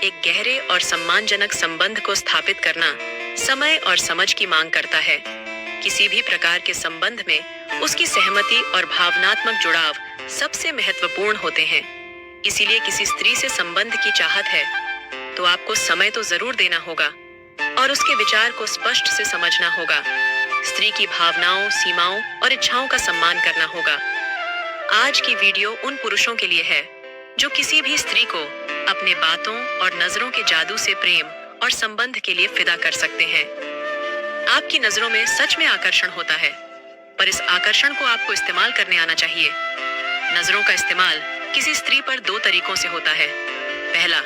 एक गहरे और सम्मानजनक संबंध को स्थापित करना समय और समझ की मांग करता है। किसी भी प्रकार के संबंध में उसकी सहमति और भावनात्मक जुड़ाव सबसे महत्वपूर्ण होते हैं। इसीलिए किसी स्त्री से संबंध की चाहत है तो आपको समय तो जरूर देना होगा और उसके विचार को स्पष्ट से समझना होगा। स्त्री की भावनाओं, सीमाओं और इच्छाओं का सम्मान करना होगा। आज की वीडियो उन पुरुषों के लिए है जो किसी भी स्त्री को अपने बातों और नजरों के जादू से प्रेम और संबंध के लिए फिदा कर सकते हैं। आपकी नजरों में सच में आकर्षण होता है, पर इस आकर्षण को आपको इस्तेमाल करने आना चाहिए। नजरों का इस्तेमाल किसी स्त्री पर दो तरीकों से होता है। पहला,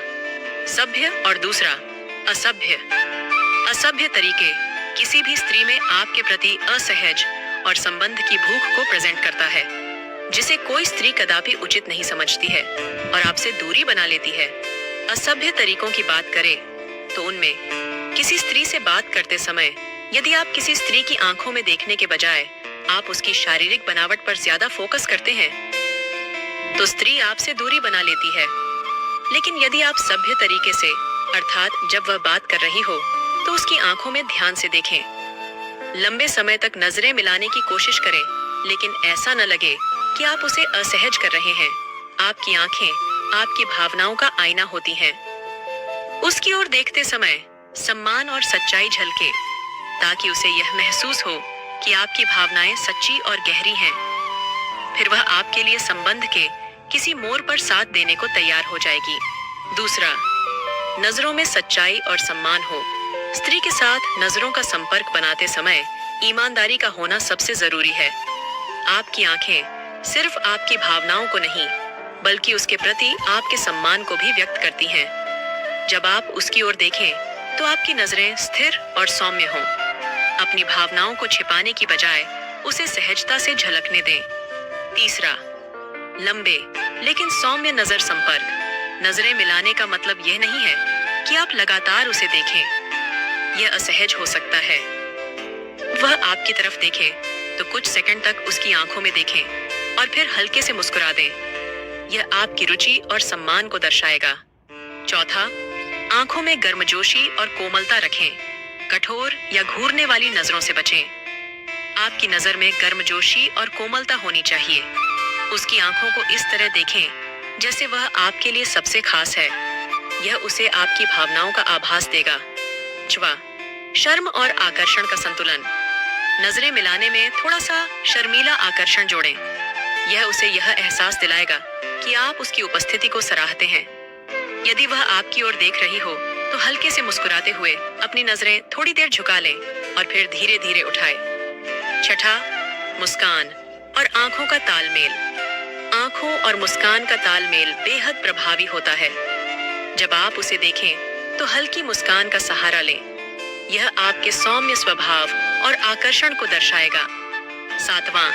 सभ्य और दूसरा, असभ्य। असभ्य तरीके किसी भी स्त्री में आपके प्रति असहज और संबंध की भूख को प्रेजेंट करता है, जिसे कोई स्त्री कदापि उचित नहीं समझती है और आपसे दूरी बना लेती है। असभ्य तरीकों की बात करें तो उनमें किसी स्त्री से बात करते समय यदि आप किसी स्त्री की आंखों में देखने के बजाय आप उसकी शारीरिक बनावट पर ज्यादा फोकस करते हैं तो स्त्री आपसे दूरी बना लेती है। लेकिन यदि आप सभ्य तरीके से, अर्थात जब वह बात कर रही हो तो उसकी आंखों में ध्यान से देखें। लंबे समय तक नजरें मिलाने की कोशिश करें, लेकिन ऐसा न लगे कि आप उसे असहज कर रहे हैं। आपकी आंखें आपकी भावनाओं का आईना होती हैं। उसकी ओर देखते समय सम्मान और सच्चाई झलके, ताकि उसे यह महसूस हो कि आपकी भावनाएं सच्ची और गहरी हैं। फिर वह आपके लिए संबंध के किसी मोड़ पर साथ देने को तैयार हो जाएगी। दूसरा, नजरों में सच्चाई और सम्मान हो। स्त्री के साथ नजरों का संपर्क बनाते समय ईमानदारी का होना सबसे जरूरी है। आपकी आंखें सिर्फ आपकी भावनाओं को नहीं, बल्कि उसके प्रति आपके सम्मान को भी व्यक्त करती हैं। जब आप उसकी ओर देखें तो आपकी नजरें स्थिर और सौम्य हों। अपनी भावनाओं को छिपाने की बजाय उसे सहजता से झलकने दें। तीसरा, लंबे लेकिन सौम्य नजर संपर्क। नजरें मिलाने का मतलब यह नहीं है कि आप लगातार उसे देखें। यह असहज हो सकता है। वह आपकी तरफ देखे तो कुछ सेकंड तक उसकी आंखों में देखें और फिर हल्के से मुस्कुरा दें। यह आपकी रुचि और सम्मान को दर्शाएगा। चौथा, आंखों में गर्मजोशी और कोमलता रखें। कठोर या घूरने वाली नजरों से बचें। आपकी नजर में गर्मजोशी और कोमलता होनी चाहिए। उसकी आंखों को इस तरह देखें जैसे वह आपके लिए सबसे खास है। यह उसे आपकी भावनाओं का आभास देगा। पांचवा, शर्म और आकर्षण का संतुलन। नजरें मिलाने में थोड़ा सा शर्मीला आकर्षण जोड़ें। यह उसे यह एहसास दिलाएगा कि आप उसकी उपस्थिति को सराहते हैं। यदि वह आपकी ओर देख रही हो तो हल्के से मुस्कुराते हुए अपनी नजरें थोड़ी देर झुका लें और फिर धीरे धीरे उठाएं। छठा, मुस्कान और आंखों का तालमेल। आंखों और मुस्कान का तालमेल बेहद प्रभावी होता है। जब आप उसे देखें तो हल्की मुस्कान का सहारा लें। यह आपके सौम्य स्वभाव और आकर्षण को दर्शाएगा। सातवां,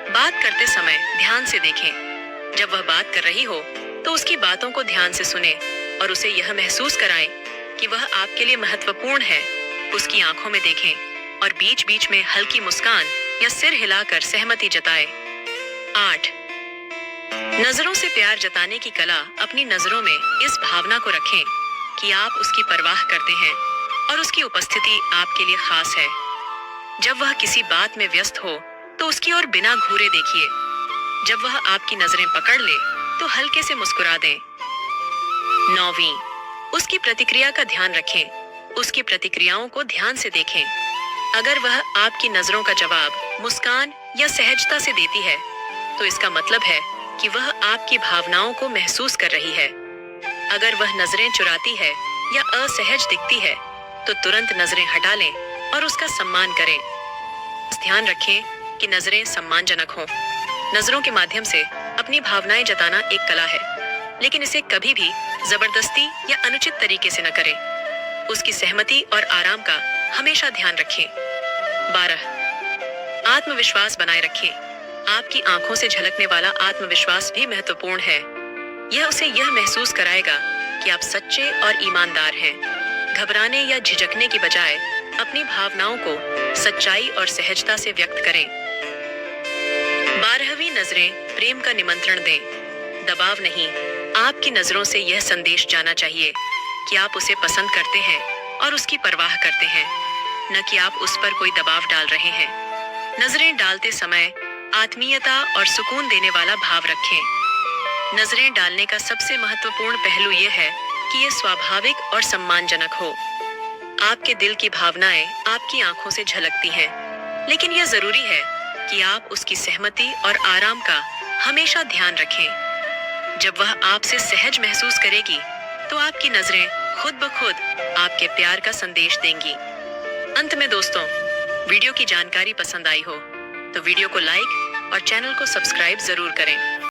बात करते समय ध्यान से देखें। जब वह बात कर रही हो तो उसकी बातों को ध्यान से सुने और उसे यह महसूस कराएं कि वह आपके लिए महत्वपूर्ण है। उसकी आंखों में देखें और बीच बीच में हल्की मुस्कान या सिर हिलाकर सहमति जताएं। 8, नजरों से प्यार जताने की कला। अपनी नजरों में इस भावना को रखें कि आप उसकी परवाह करते हैं और उसकी उपस्थिति आपके लिए खास है। जब वह किसी बात में व्यस्त हो तो उसकी ओर बिना घूरे देखिए। जब वह आपकी नजरें पकड़ ले तो हल्के से मुस्कुरा दें। 9वीं, उसकी प्रतिक्रिया का ध्यान रखें। उसकी प्रतिक्रियाओं को ध्यान से देखें। अगर वह आपकी नजरों का जवाब मुस्कान या सहजता से देती है तो इसका मतलब है कि वह आपकी भावनाओं को महसूस कर रही है। अगर वह नजरें चुराती है या असहज दिखती है तो तुरंत नजरें हटा लें और उसका सम्मान करें। ध्यान रखें कि नजरें सम्मानजनक हों। नजरों के माध्यम से अपनी भावनाएं जताना एक कला है, लेकिन इसे कभी भी जबरदस्ती या अनुचित तरीके से न करें। उसकी सहमति और आराम का हमेशा ध्यान रखें। 12, आत्मविश्वास बनाए रखें। आपकी आंखों से झलकने वाला आत्मविश्वास भी महत्वपूर्ण है। यह उसे यह महसूस कराएगा कि आप सच्चे और ईमानदार हैं। घबराने या झिझकने की बजाय अपनी भावनाओं को सच्चाई और सहजता से व्यक्त करें। 12वीं नजरें प्रेम का निमंत्रण दें। दबाव नहीं, आपकी नजरों से यह संदेश जाना चाहिए कि आप उसे पसंद करते हैं और उसकी परवाह करते हैं, न कि आप उस पर कोई दबाव डाल रहे हैं। नजरें डालते समय आत्मीयता और सुकून देने वाला भाव रखें। नजरें डालने का सबसे महत्वपूर्ण पहलू यह है कि ये स्वाभाविक और सम्मानजनक हो। आपके दिल की भावनाएं आपकी आंखों से झलकती हैं, लेकिन यह जरूरी है कि आप उसकी सहमति और आराम का हमेशा ध्यान रखें। जब वह आपसे सहज महसूस करेगी, तो आपकी नजरें खुद ब खुद आपके प्यार का संदेश देंगी। अंत में दोस्तों, वीडियो की जानकारी पसंद आई हो तो वीडियो को लाइक और चैनल को सब्सक्राइब जरूर करें।